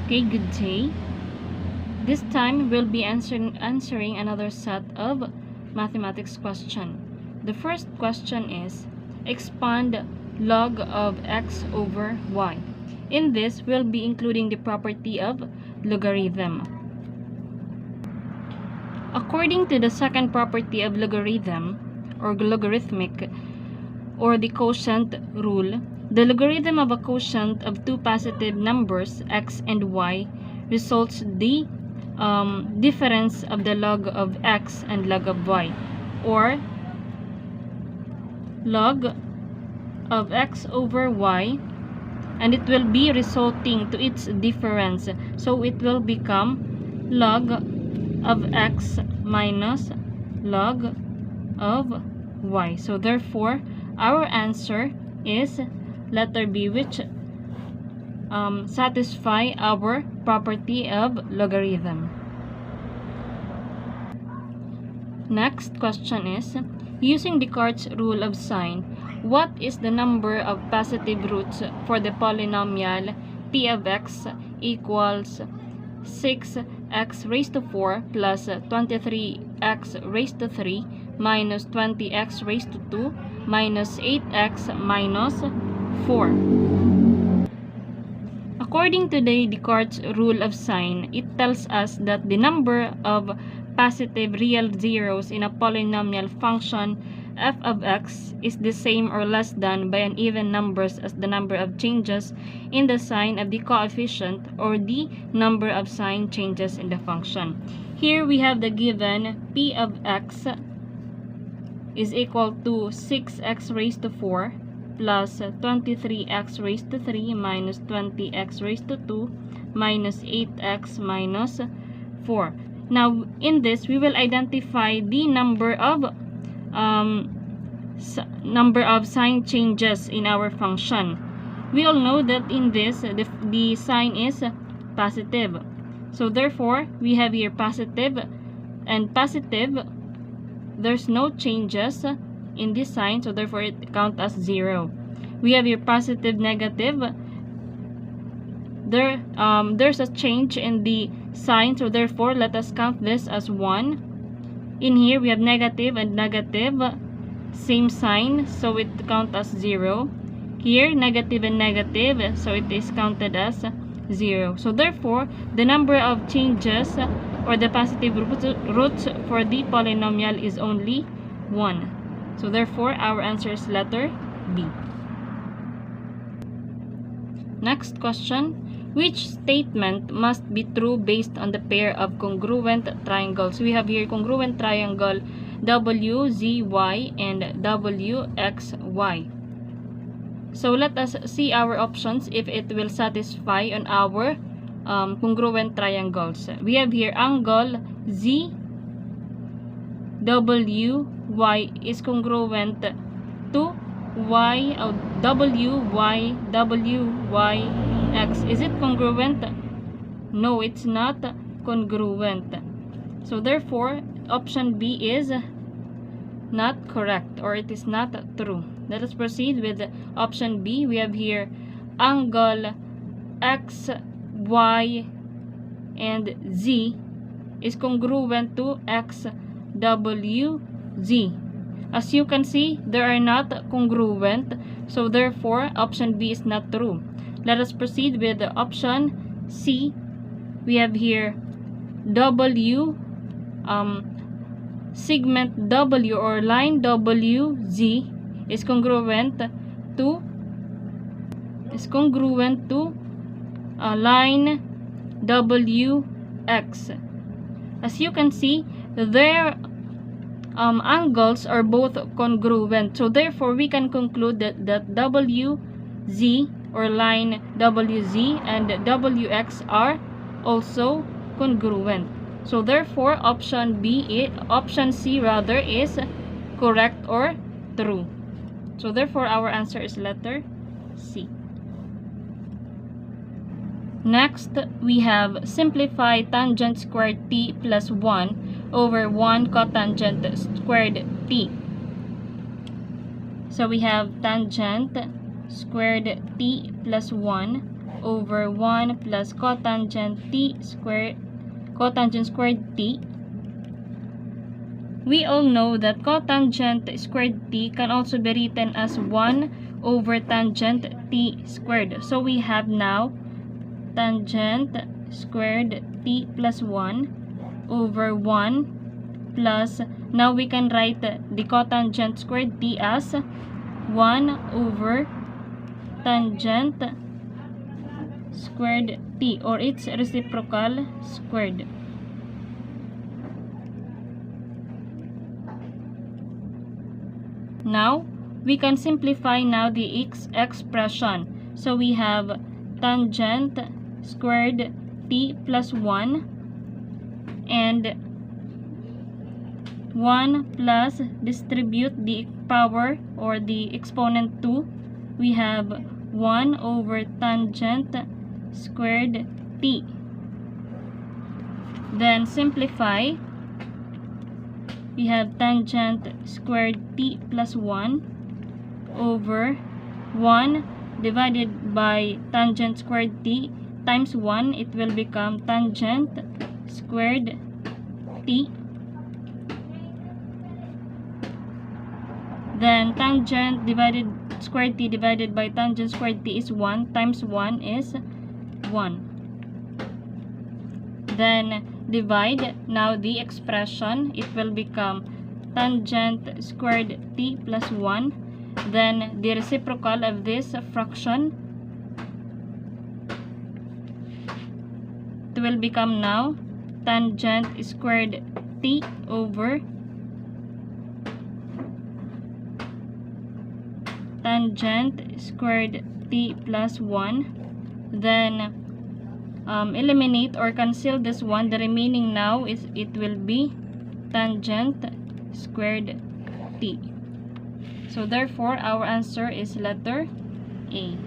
Okay, good day. This time we'll be answering another set of mathematics question. The first question is, expand log of x over y. In this, we'll be including the property of logarithm. According to the second property of logarithm, or logarithmic, or the quotient rule, the logarithm of a quotient of two positive numbers, x and y, results the difference of the log of x and log of y, or log of x over y, and it will be resulting to its difference. So it will become log of x minus log of y. So therefore, our answer is letter B, which satisfy our property of logarithm. Next question is, using Descartes' rule of sign, what is the number of positive roots for the polynomial p of x equals 6x raised to 4 plus 23x raised to 3 minus 20x raised to 2 minus 8x minus 4. According to the Descartes' rule of sign, it tells us that the number of positive real zeros in a polynomial function f of x is the same or less than by an even numbers as the number of changes in the sign of the coefficient or the number of sign changes in the function. Here we have the given p of x is equal to 6x raised to 4 plus 23x raised to 3 minus 20x raised to 2 minus 8x minus 4. Now, in this, we will identify the number of sign changes in our function. We all know that in this, the sign is positive. So therefore, we have here positive and positive. There's no changes in this sign, so therefore it counts as 0. We have here positive, negative. There's a change in the sign, so therefore let us count this as 1. In here we have negative and negative, same sign, so it counts as 0. Here negative and negative, so it is counted as 0. So therefore the number of changes or the positive roots for the polynomial is only 1. So therefore our answer is letter B. Next question. Which statement must be true based on the pair of congruent triangles? We have here congruent triangle WZY and WXY. So let us see our options if it will satisfy on our congruent triangles. We have here angle ZWY is congruent to WYX. Is it congruent? No, it's not congruent. So therefore, option B is not correct, or it is not true. Let us proceed with option B. We have here angle X, Y, and Z is congruent to X, W, Z. As you can see, they are not congruent, so therefore option B is not true. Let us proceed with the option C. We have here W, segment W or line WZ is congruent to line WX. As you can see, their angles are both congruent, so therefore we can conclude that WZ or line WZ and WX are also congruent. So therefore option C rather is correct or true. So therefore our answer is letter C. Next, we have simplify tangent squared t plus 1 over 1 cotangent squared t. So we have tangent squared t plus 1 over 1 plus cotangent squared t. We all know that cotangent squared t can also be written as 1 over tangent t squared. So we have now tangent squared t plus 1 over 1 plus, now we can write the cotangent squared t as 1 over tangent squared t, or its reciprocal squared. Now, we can simplify now the expression. So we have tangent squared t plus 1 and 1 plus distribute the power or the exponent 2. We have 1 over tangent squared t. Then simplify. We have tangent squared t plus 1 over 1 divided by tangent squared t times 1. It will become tangent squared t. Then tangent divided squared t divided by tangent squared t is 1 times 1 is 1. Then divide now the expression. It will become tangent squared t plus 1. Then the reciprocal of this fraction, it will become now tangent squared t over tangent squared t plus 1. Then eliminate or cancel this one. The remaining now is, it will be tangent squared t. So therefore our answer is letter A.